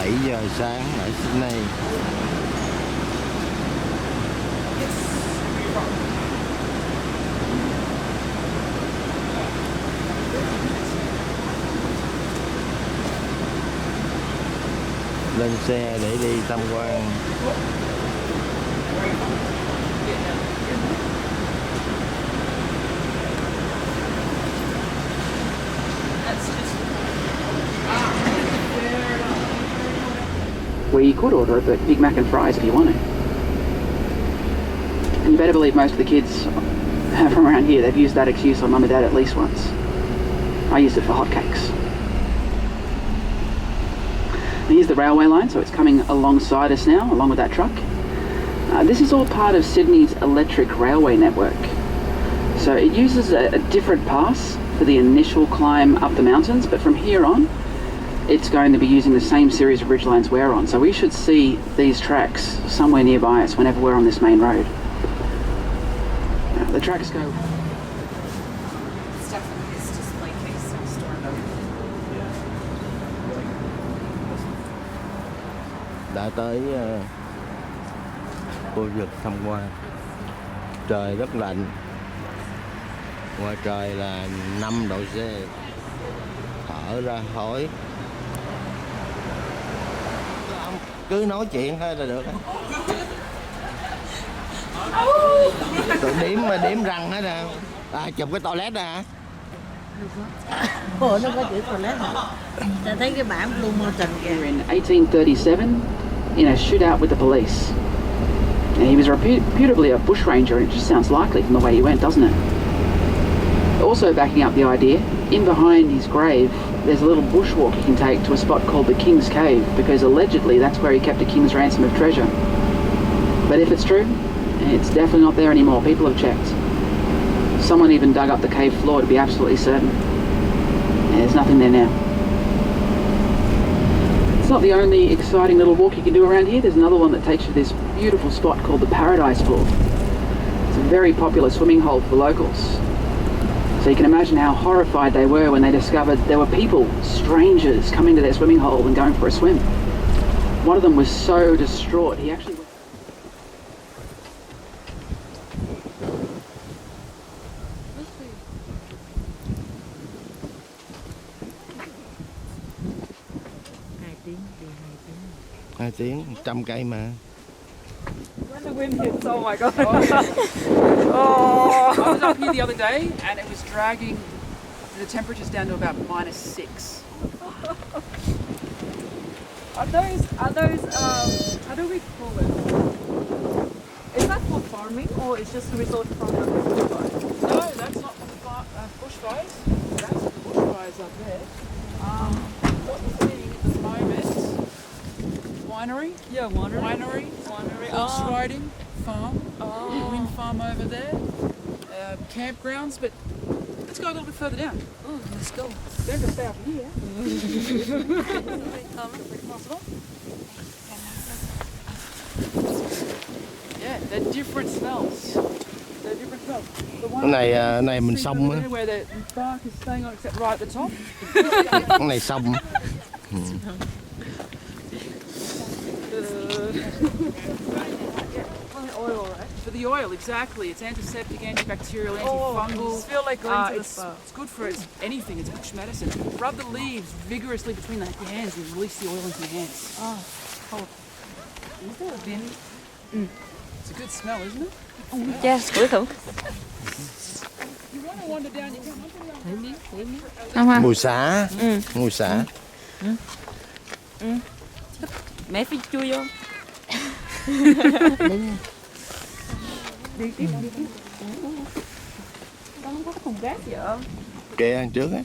7 giờ sáng ở Sydney. Lên xe để đi tham quan. We could order a Big Mac and fries if you want it. And you better believe most of the kids from around here, they've used that excuse on mum and dad at least once. I used it for hotcakes. Here's the railway line, so it's coming alongside us now, along with that truck. This is all part of Sydney's electric railway network. So it uses a different pass for the initial climb up the mountains, but from here on, it's going to be using the same series of ridge lines we're on. So we should see these tracks somewhere nearby us whenever we're on this main road. The tracks go... Đã tới khu vực tham quan. Trời rất lạnh. Ngoài trời là 5 độ C. Thở ra khói. Cứ nói chuyện thôi là được. Tụi đếm răng hết nè. Chụp cái toilet nè hả? Ủa, nó có chữ toilet hả? Ta thấy cái bảng blue mountain kìa. In 1837, in a shootout with the police. Now, he was reputably a bushranger, and it just sounds likely from the way he went, doesn't it? Also backing up the idea, in behind his grave, there's a little bushwalk you can take to a spot called the King's Cave, because allegedly that's where he kept a king's ransom of treasure. But if it's true, it's definitely not there anymore. People have checked. Someone even dug up the cave floor to be absolutely certain. There's nothing there now. It's not the only exciting little walk you can do around here. There's another one that takes you to this beautiful spot called the Paradise Pool. It's a very popular swimming hole for the locals. So you can imagine how horrified they were when they discovered there were people, strangers, coming to their swimming hole and going for a swim. One of them was so distraught, he actually... Hai tiếng, 100 cây mà. When the wind hits, oh my god. Oh. I was up here the other day and it was dragging the temperatures down to about -6. Are those how do we call it? Is that for farming or is just a result from the bushfires? No, that's not for bushfires. That's the bushfires up there. What we're seeing at the moment, winery. Yeah, winery. Horse riding farm. Wind farm over there. Campgrounds, but let's go a little bit further down. Oh, let's go. Don't just stay up here. Possible. Yeah, they're different smells. Cái này mình xong á. Where the bark is staying on except right at the top. Cái này xong. Oil, right? For the oil, exactly. It's antiseptic, antibacterial, antifungal. I feel like going to the spa. It's good for anything. It's bush medicine. Rub the leaves vigorously between your hands and release the oil into your hands. Oh, cold. Is there a bin? It's a good smell, isn't it? Yes, thử. You want to wander down, you can. Mùi xả. Mùi xả. Mẹ phải chui vô. Đi tiếp. Con không có cái thùng rác gì không? Kệ ăn trước á.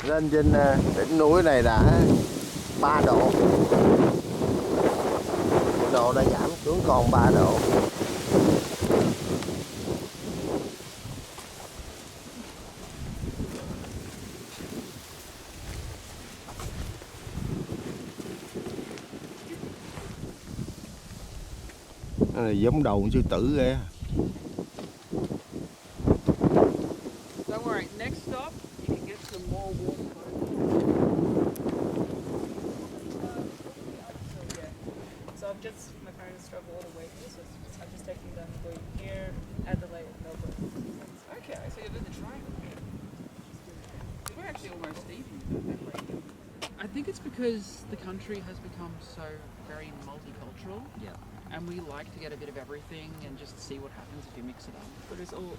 Lên trên đỉnh núi này đã 3 độ. Nhiệt độ đã giảm xuống còn 3 độ. Nó giống đầu sư tử ghê. Don't worry, next stop you can get some more So my parents travel all the way here, so I'm just taking them going here, Adelaide, Melbourne. Okay, so you're doing the triangle here. So we're actually almost even. I think it's because the country has become so very multicultural. Yeah. And we like to get a bit of everything and just see what happens if you mix it up. But it's all,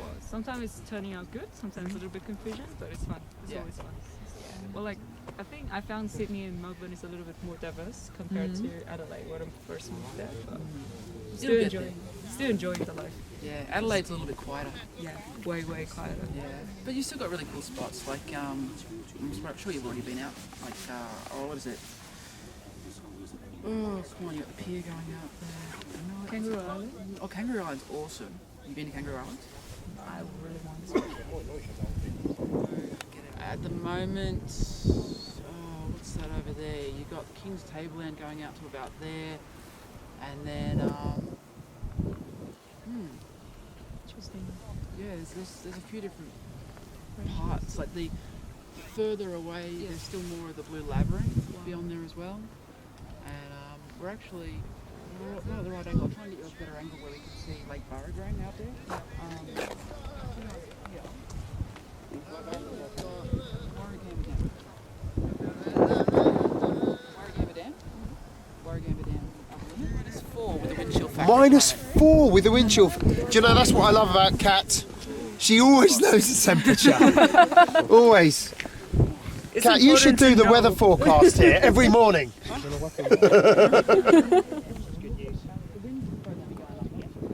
well, sometimes it's turning out good, sometimes a little bit confusion, but it's fun. It's always fun. Yeah. Well, like, I think I found Sydney and Melbourne is a little bit more diverse compared to Adelaide when I first moved there. But still enjoying the life. Yeah, Adelaide's a little bit quieter. Yeah, way quieter. Yeah, but you still got really cool spots. Like, I'm sure you've already been out. Like, what is it? Oh, come on, you got the pier going out there. Kangaroo Island? Oh, Kangaroo Island's awesome. You been to Kangaroo Island? I really want to. At the moment, what's that over there? You've got King's Tableland going out to about there. And then, Interesting. yeah, there's a few different parts. Like the further away, there's still more of the Blue Labyrinth beyond there as well. And we're actually not at the right angle. I'm trying to get you a better angle where we can see Lake Burragrain out there. -4 with the wind chill. Do you know, that's what I love about Kat. She always knows the temperature. Always. Kat, you should do the weather forecast here every morning.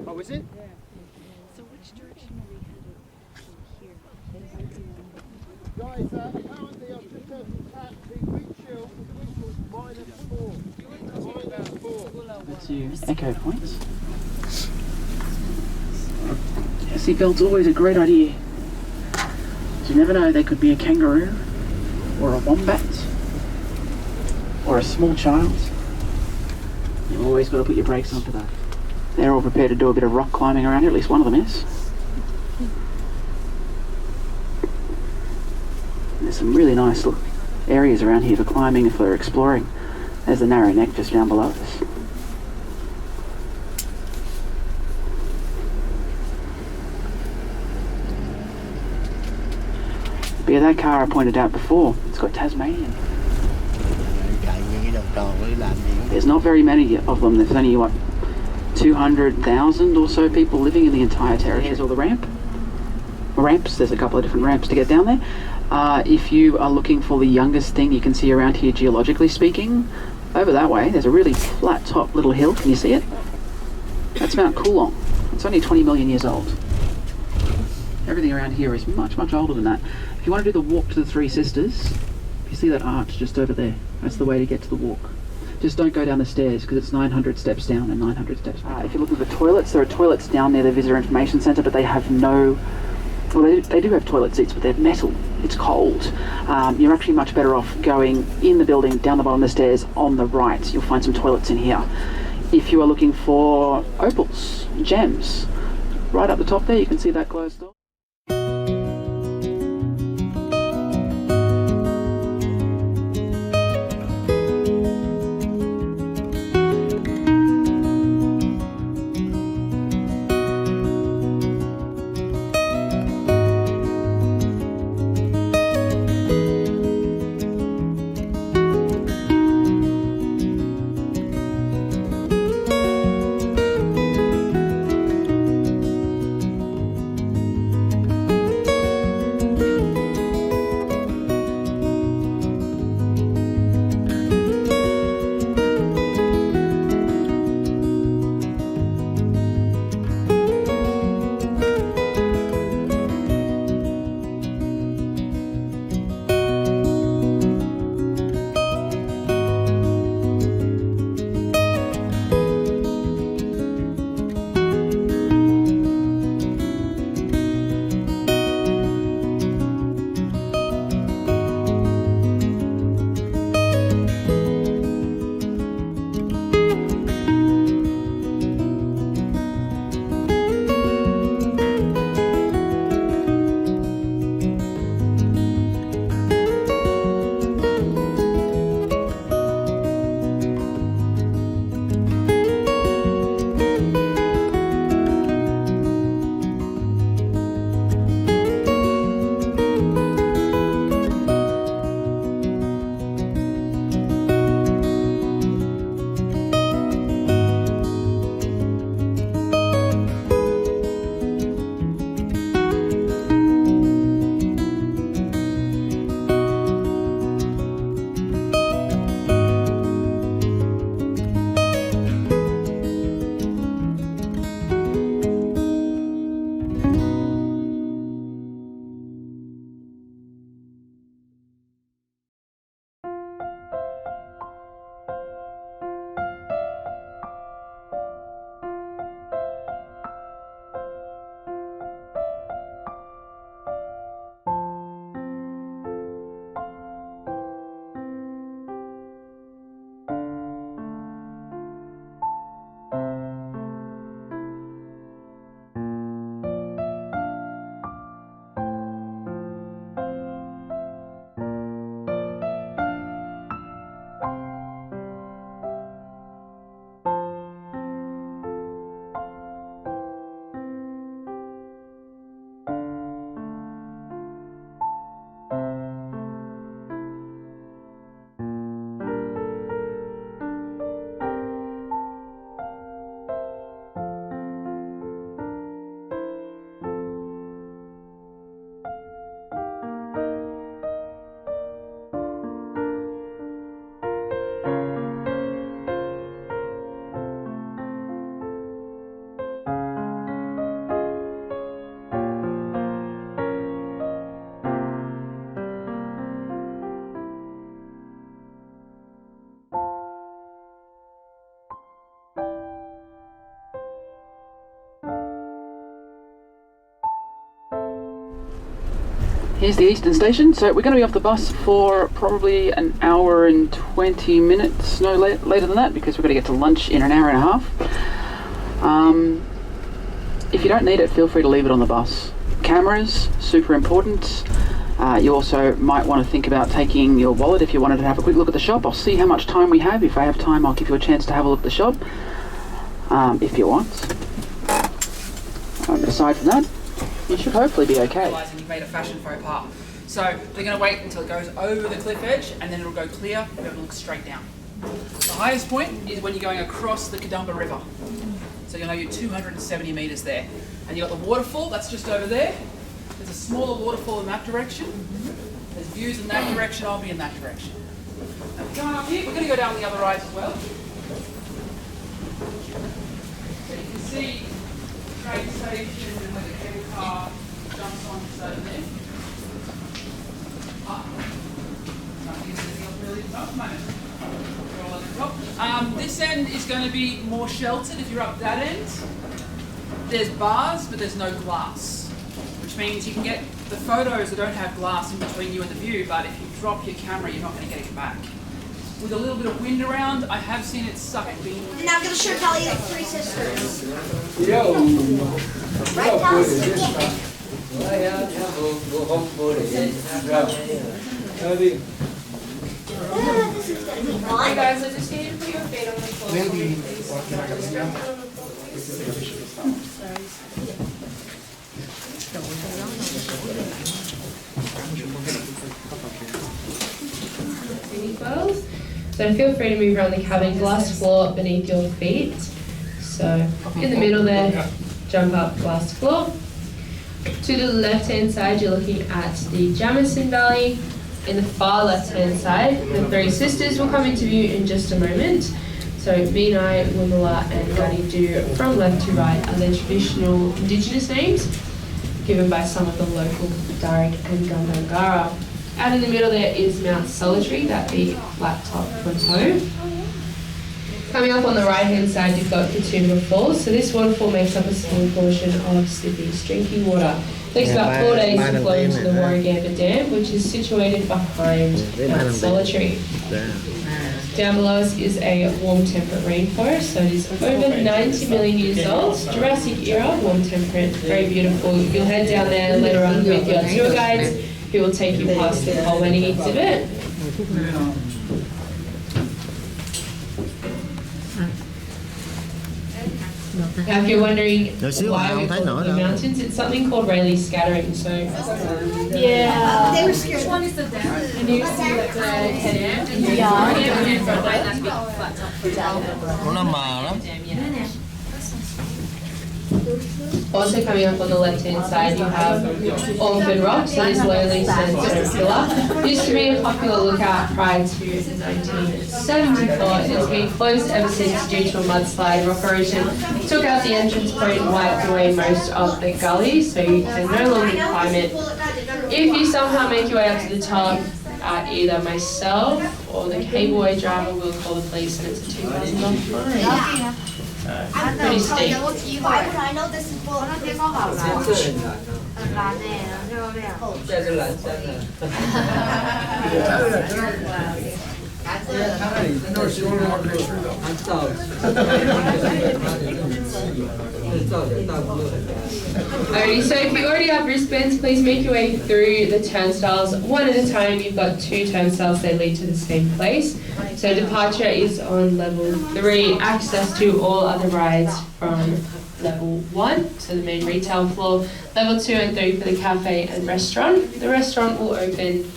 Oh, is it? So which direction are we headed here? Guys, apparently I've just heard from Kat, the wind chill was -4. That's your echo points. Seatbelt's always a great idea. You never know, they could be a kangaroo, or a wombat, or a small child. You've always got to put your brakes on for that. They're all prepared to do a bit of rock climbing around here, at least one of them is. There's some really nice areas around here for climbing and for exploring. There's the narrow neck just down below us. But yeah, that car I pointed out before, it's got Tasmanian. There's not very many of them. There's only, what, 200,000 or so people living in the entire territory. Here's all the ramps. There's a couple of different ramps to get down there. If you are looking for the youngest thing you can see around here, geologically speaking, over that way, there's a really flat top little hill. Can you see it? That's Mount Coolong. It's only 20 million years old. Everything around here is much, much older than that. If you want to do the walk to the Three Sisters, you see that arch just over there. That's the way to get to the walk. Just don't go down the stairs because it's 900 steps down and 900 steps back. If you're looking for toilets, there are toilets down near the Visitor Information Centre, but they have no... Well, they do have toilet seats, but they're metal. It's cold. You're actually much better off going in the building, down the bottom of the stairs, on the right. You'll find some toilets in here. If you are looking for opals, gems, right up the top there, you can see that closed door. Here's the Eastern Station. So we're going to be off the bus for probably an hour and 20 minutes, no later than that, because we're going to get to lunch in an hour and a half. If you don't need it, feel free to leave it on the bus. Cameras, super important. You also might want to think about taking your wallet if you wanted to have a quick look at the shop. I'll see how much time we have. If I have time, I'll give you a chance to have a look at the shop, if you want. Aside from that, you should hopefully be okay. Realising you've made a fashion faux pas. So they're going to wait until it goes over the cliff edge and then it'll go clear and it'll look straight down. The highest point is when you're going across the Kadumba River. So you'll know you're 270 metres there. And you've got the waterfall, that's just over there. There's a smaller waterfall in that direction. There's views in that direction, I'll be in that direction. Now we're going up here, we're going to go down the other rides as well. So you can see the train station and where the cable car jumps on just over there. This end is going to be more sheltered if you're up that end. There's bars, but there's no glass, which means you can get the photos that don't have glass in between you and the view, but if you drop your camera, you're not going to get it back. With a little bit of wind around, I have seen it suck wind. And now I'm going to show Kelly the three sisters. Yo. Right, Kelly? This is going to be fun. Hey guys, I just need you to put your feet on the floor. Maybe. Photos. So feel free to move around the cabin, glass floor beneath your feet. So in the middle there, jump up, glass floor. To the left hand side, you're looking at the Jamison Valley. In the far left hand side, the three sisters will come into view in just a moment. So Vinai, Wimala and Gadi do from left to right are their traditional indigenous names given by some of the local Darug and Gundungara. Out in the middle there is Mount Solitary, that big flat top plateau. Coming up on the right hand side you've got Katoomba Falls. So this waterfall makes up a small portion of Sydney's drinking water. It takes about 4 days to flow into the Warragamba Dam, which is situated behind Mount Solitary. Down below us is a warm temperate rainforest, so it is over 90 million years old, Jurassic era, warm temperate, very beautiful. You'll head down there later on with your tour guides who will take you past the coal mining exhibit. Now if you're wondering why we call them the mountains, it's something called Rayleigh scattering. So Yeah. They were scared. Which one is the dam? And you see like the head end? Nó mờ lắm. Also coming up on the left-hand side, you have Orphan Rock, so this lowly sandstone pillar. Used to be a popular lookout prior to 1974. It's been closed ever since due to a mudslide. Rock erosion took out the entrance point and wiped away most of the gully, so you can no longer climb it. If you somehow make your way up to the top, either myself or the cable driver will call the police, and it's a $200 fine. Pretty steep. Why would I know this is full of Alrighty, so if you already have wristbands, please make your way through the turnstiles one at a time. You've got 2 turnstiles, they lead to the same place. So departure is on level 3, access to all other rides from level 1, so the main retail floor. Level 2 and 3 for the cafe and restaurant. The restaurant will open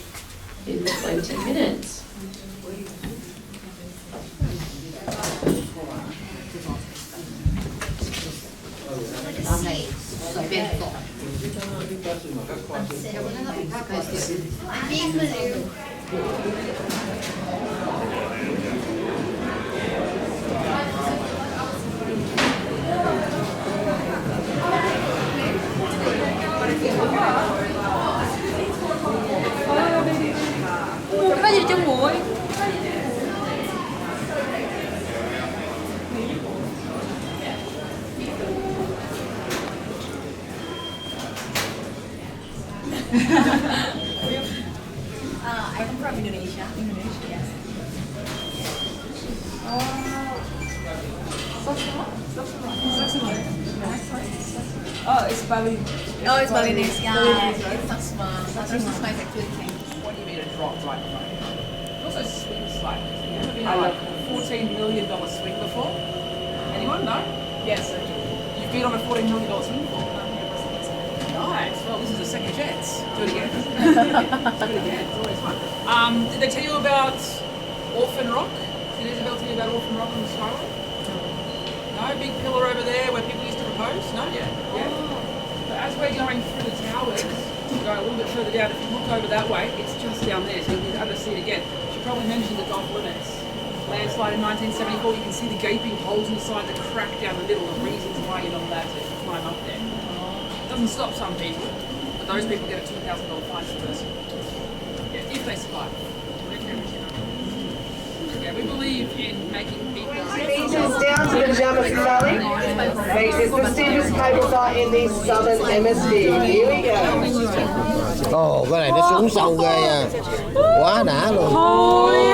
in 20 minutes. Có gì trong mũi? I'm from Indonesia. Indonesia, yes. Oh, it's Bali. Oh, it's Balinese. Yeah, it's not small. Not small. It's actually king. What do you mean a drop right behind you? It also swings slightly. Have you ever been on like $14 million swing before? Anyone? No? Yes. You've been on a $14 million swing before? Nice. Well, this is a second chance. Do it again. Do it again. It's always fun. Did they tell you about Orphan Rock? Did Isabel tell you about Orphan Rock on the Skyway? No? Big pillar over there where people used to propose? No? Yeah. So as we're going through the towers, go a little bit further down, if you look over that way, it's just down there, so you'll be able to see it again. She probably mentioned the off limits. Landslide in 1974, you can see the gaping holes in the side that crack down the middle, the reasons why you're not allowed to climb up there. It doesn't stop some people, but those people get a $2,000 fine per person. Yeah, if they survive. Yeah, we believe in making people... Meters down to the Jamison Valley. Meters, the steepest cable car in the southern hemisphere. Here we go. Ồ, cái này nó xuống sâu ghê à. Quá đã luôn. Wow.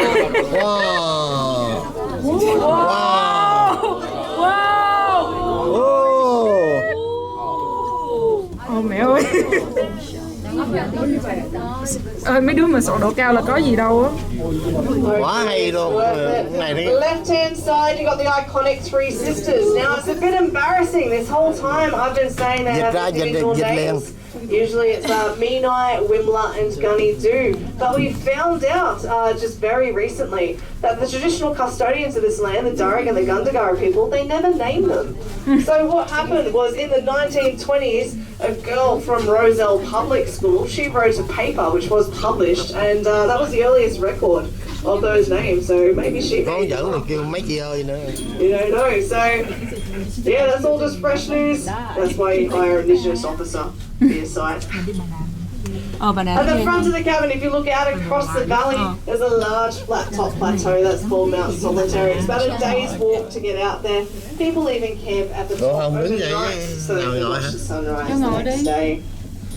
Mẹ ơi. Mấy đứa mà sợ độ cao là có gì đâu á. Quá hay luôn. Này đi. Left hand side, you got the iconic Three Sisters. Now it's a bit embarrassing. This whole time I've been saying they have individual names. Usually it's Menai, Wimmera and Gunny Doo. But we found out just very recently that the traditional custodians of this land, the Darug and the Gundagara people, they never named them. So what happened was in the 1920s, a girl from Roselle Public School, she wrote a paper which was published, and that was the earliest record of those names. So maybe she... Con giỡn rồi kêu mấy chị ơi nữa. You don't know. So yeah, that's all just fresh news. That's why you hire an Indigenous officer for your site. At the front of the cabin, if you look out across the valley, there's a large flat top plateau that's called Mount Solitary. It's about a day's walk to get out there. People even camp at the top overnight so they can watch the sunrise the next day.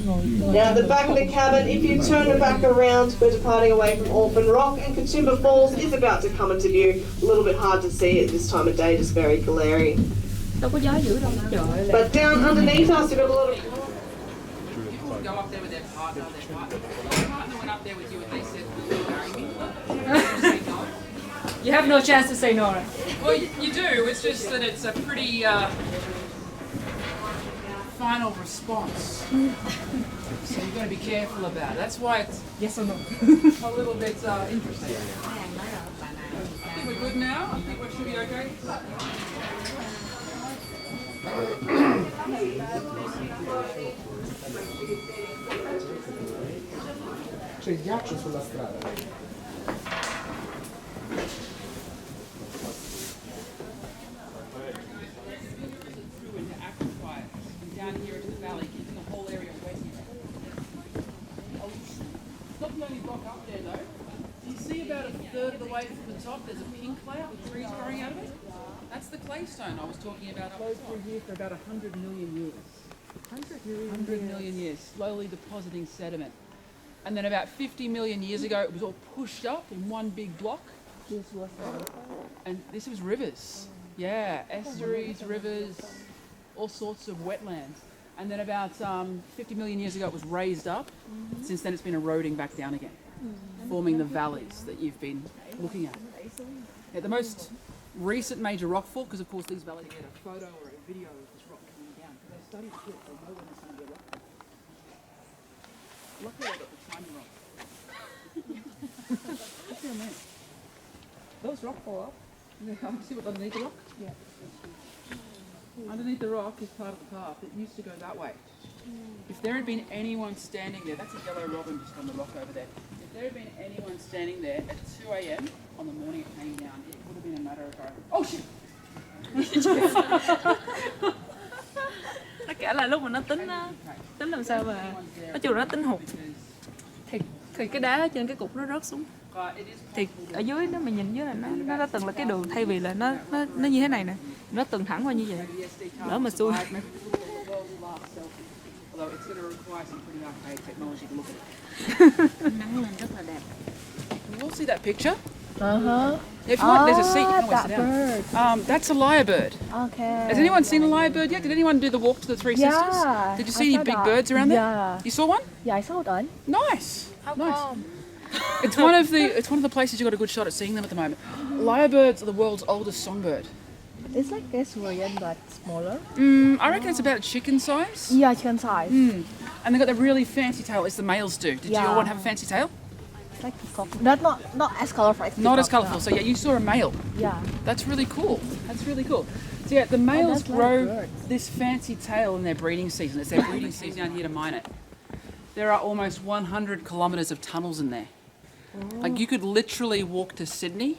Now at the back of the cabin, if you turn it back around, we're departing away from Orphan Rock, and Katoomba Falls is about to come into view. A little bit hard to see at this time of day, just very glary. But down underneath us, we've got a lot of... Go up there with their partner. Their partner went up there with you and they said, will you marry me? Say no? You have no chance to say no, right? Well, you do. It's just that it's a pretty final response. So you've got to be careful about it. That's why it's yes or no. a little bit interesting. I think we're good now. I think we should be okay. C'è il ghiaccio sulla strada. Down here into the valley, keeping the whole area wet here. Not the only rock up there though. Do you see about a third of the way from the top there's a pink layer with trees growing out of it? That's the claystone I was talking about up through here for about 100 million years. 100 million years, slowly depositing sediment. And then about 50 million years ago it was all pushed up in one big block. And this was rivers. Yeah, estuaries, rivers, all sorts of wetlands. And then about 50 million years ago it was raised up. Since then it's been eroding back down again, forming the valleys that you've been looking at. Yeah, the most recent major rockfall, because of course these valleys get a photo or a video of this rock coming down, because they studied it, they know when there's going to be a rockfall. Luckily I got the timing wrong. What do you mean? Those rock fall up. See what's underneath the rock? Yeah. Underneath the rock is part of the path. It used to go that way. If there had been anyone standing there, that's a yellow robin just on the rock over there. If there had been anyone standing there at 2 a.m. on the morning it came down, it would have been a matter of going, oh shit! Nó kể là lúc mà nó tính làm sao mà nói chung là nó tính hụt thì cái đá trên cái cục nó rớt xuống, thì ở dưới nó mình nhìn dưới là nó đã từng là cái đường, thay vì là nó như thế này nè, nó từng thẳng qua như vậy, lỡ mà xuôi. Nắng lên rất là đẹp. see that picture? Uh-huh. If you want, there's a seat. You can always that sit down. bird. That's a lyrebird. Okay. Has anyone seen a lyrebird yet? Did anyone do the walk to the Three Sisters? Did you see any big birds around there? Yeah. You saw one? Yeah, I saw one. Nice. How nice. come? It's one of the places you got a good shot at seeing them at the moment. Lyrebirds are the world's oldest songbird. It's like Australian but smaller. I reckon it's about chicken size. Yeah, chicken size. And they got the really fancy tail, as the males do. Did you all want to have a fancy tail? It's like peacock. Not as colorful. As Not as peacock, colourful. So yeah, you saw a male. Yeah. That's really cool. That's really cool. So yeah, the males that's like grow birds. this fancy tail in their breeding season. It's their breeding season down here to mine it. There are almost 100 kilometres of tunnels in there. Like you could literally walk to Sydney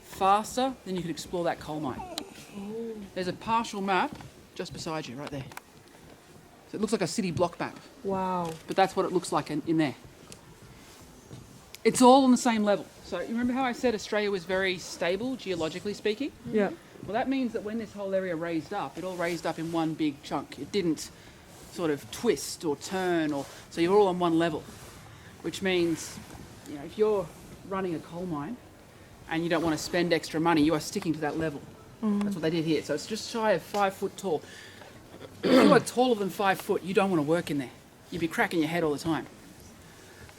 faster than you could explore that coal mine. There's a partial map just beside you, right there. So it looks like a city block map, Wow. but that's what it looks like in there. It's all on the same level. So you remember how I said Australia was very stable, geologically speaking? Yeah. Well, that means that when this whole area raised up, it all raised up in one big chunk. It didn't sort of twist or turn, so you're all on one level, which means, you know, if you're running a coal mine and you don't want to spend extra money, you are sticking to that level. That's what they did here. So it's just shy of 5 foot tall. If you are taller than 5 foot, you don't want to work in there. You'd be cracking your head all the time.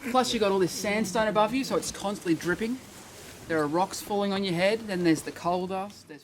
Plus you got all this sandstone above you, so it's constantly dripping. There are rocks falling on your head. Then there's the coal dust. There's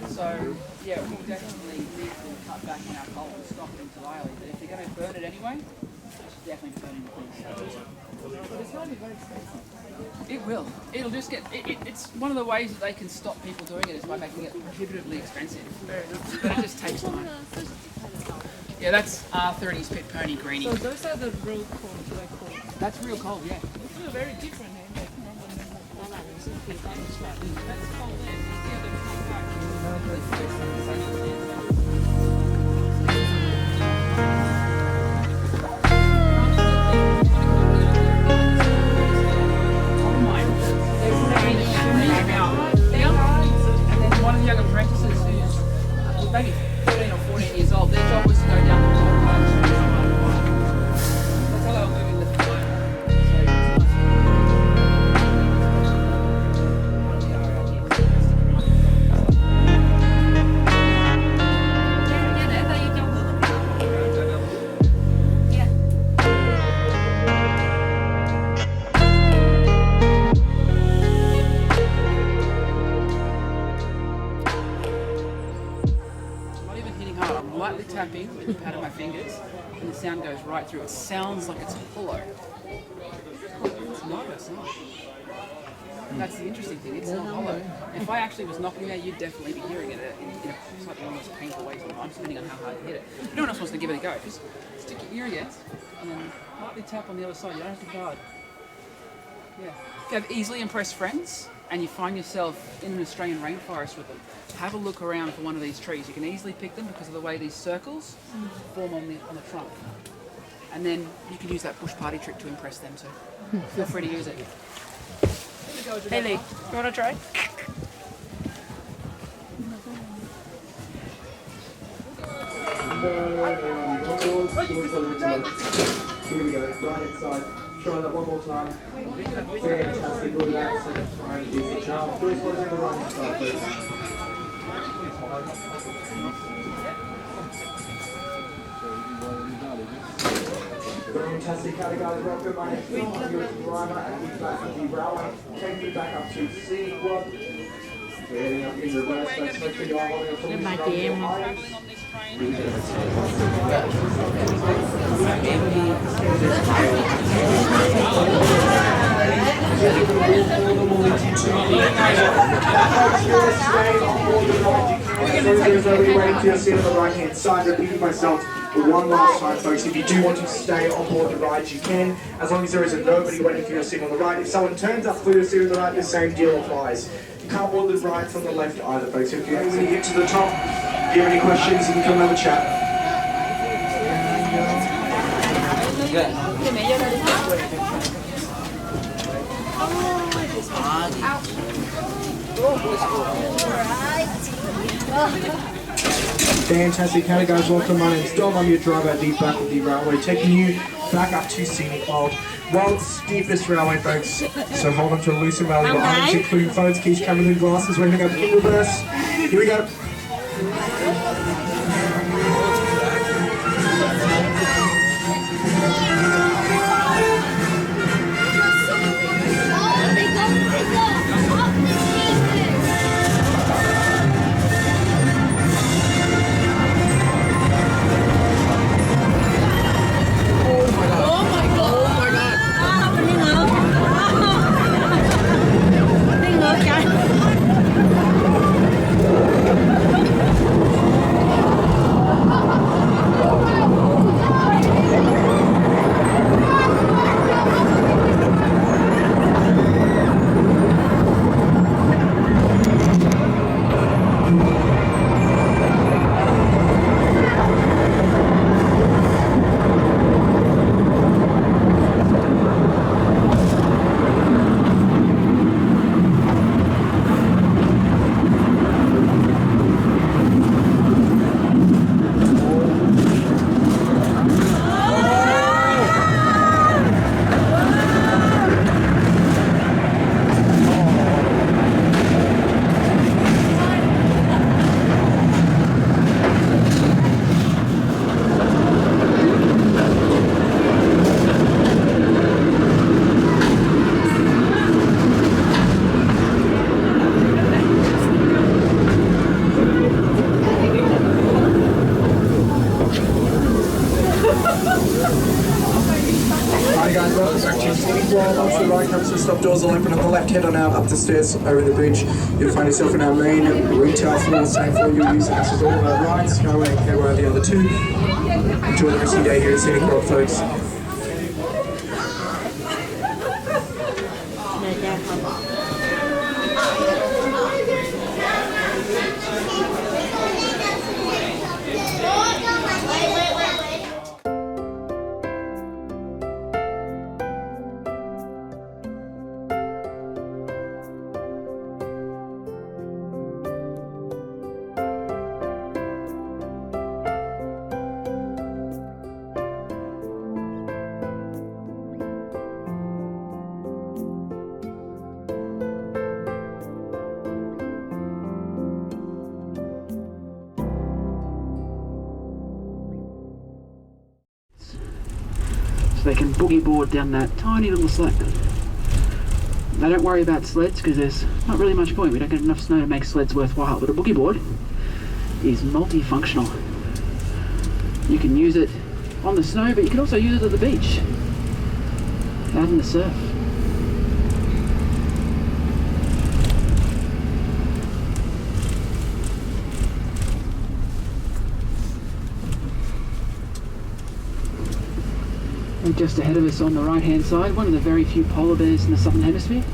So, yeah, we'll definitely need to cut back in our coal and stock it into Ireland. But if they're going to burn it anyway, they should definitely burn it. But it's not very expensive. It will. It'll just get. It's one of the ways that they can stop people doing it is by making it prohibitively expensive. But it just takes time. Yeah, that's R30's pit pony greenie. So those are the real coal, like coal. That's real coal, yeah. It's a very different name. Like That's coal there. One of the young apprentices who's maybe 13 or 14 years old, their job was to go down the coal mine. That's how they were moving the fire. Lightly tapping with the pad of my fingers, and the sound goes right through. It sounds like it's hollow. It's not, it's not. That's the interesting thing, it's not hollow. If I actually was knocking there, you'd definitely be hearing it in a slightly almost painful way sometimes, depending on how hard you hit it. If no one else wants to give it a go, just stick your ear against, and then lightly tap on the other side. You don't have to guard. Yeah. If you have easily impressed friends, and you find yourself in an Australian rainforest with them, have a look around for one of these trees. You can easily pick them because of the way these circles form on the trunk. And then you can use that bush party trick to impress them too. Feel free to use it. Hey Lee, you want to try? Here we go, right inside. Try that one more time. Fantastic, good accent. Charles, first one's in the right side, please. Fantastic, category welcome. My name's Tom, I'm your driver at the Blackwood Railway. Take you back up to Scenic World. We're heading up in reverse, so make sure you are holding a full There's only way to your seat on the right hand side, repeating myself. But one last time, folks, if you do want to stay on board the ride, you can, as long as there isn't nobody waiting for your seat on the right. If someone turns up for your seat on the right, the same deal applies. You can't board the ride from the left either, folks. If you actually get to the top, if you have any questions, you can come have a chat. Fantastic. Howdy guys, welcome. My name's Dom. I'm your driver at the back of the railway, taking you back up to Scenic World. World's steepest railway, folks. So hold on to a loose and valuable items, including phones, keys, cameras and glasses. We're going to go in reverse. Here we go. Stop doors will open on the left, head on out up the stairs over the bridge. You'll find yourself in our main retail floor, same floor you'll use this is all of our rides. Go away and head around the other two. Enjoy the rest of your day here at Scenic World, folks. So they can boogie board down that tiny little slope. They don't worry about sleds because there's not really much point. We don't get enough snow to make sleds worthwhile, but a boogie board is multifunctional. You can use it on the snow, but you can also use it at the beach, out in the surf. And just ahead of us on the right hand side, one of the very few polar bears in the southern hemisphere,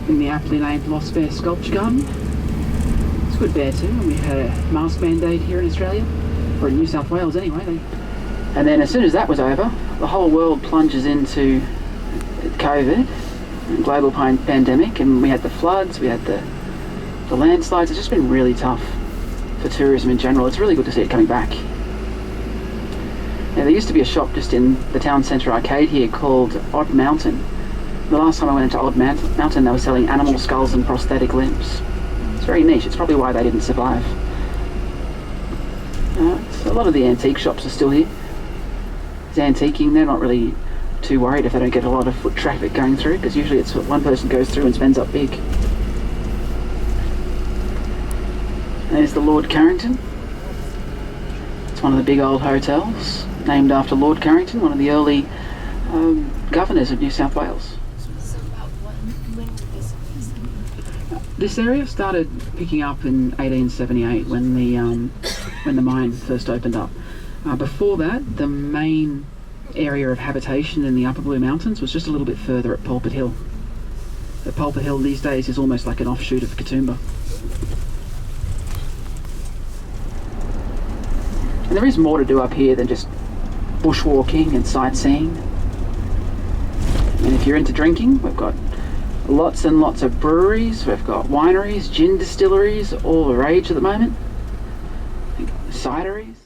in the aptly named Lost Bear Sculpture Garden. It's a good bear too, and we've had a mask mandate here in Australia, or in New South Wales anyway. And then as soon as that was over, the whole world plunges into COVID, global pandemic, and we had the floods, we had the landslides. It's just been really tough for tourism in general. It's really good to see it coming back. Now, there used to be a shop just in the town centre arcade here called Odd Mountain. The last time I went into Odd Mountain, they were selling animal skulls and prosthetic limbs. It's very niche. It's probably why they didn't survive. A lot of the antique shops are still here. It's antiquing. They're not really too worried if they don't get a lot of foot traffic going through, because usually it's one person goes through and spends up big. There's the Lord Carrington. It's one of the big old hotels, named after Lord Carrington, one of the early governors of New South Wales. So about when did this This area started picking up in 1878 when the mine first opened up. Before that, the main area of habitation in the Upper Blue Mountains was just a little bit further at Pulpit Hill. The Pulpit Hill these days is almost like an offshoot of Katoomba. And there is more to do up here than just bushwalking and sightseeing. And if you're into drinking, we've got lots and lots of breweries, we've got wineries, gin distilleries, all the rage at the moment, cideries.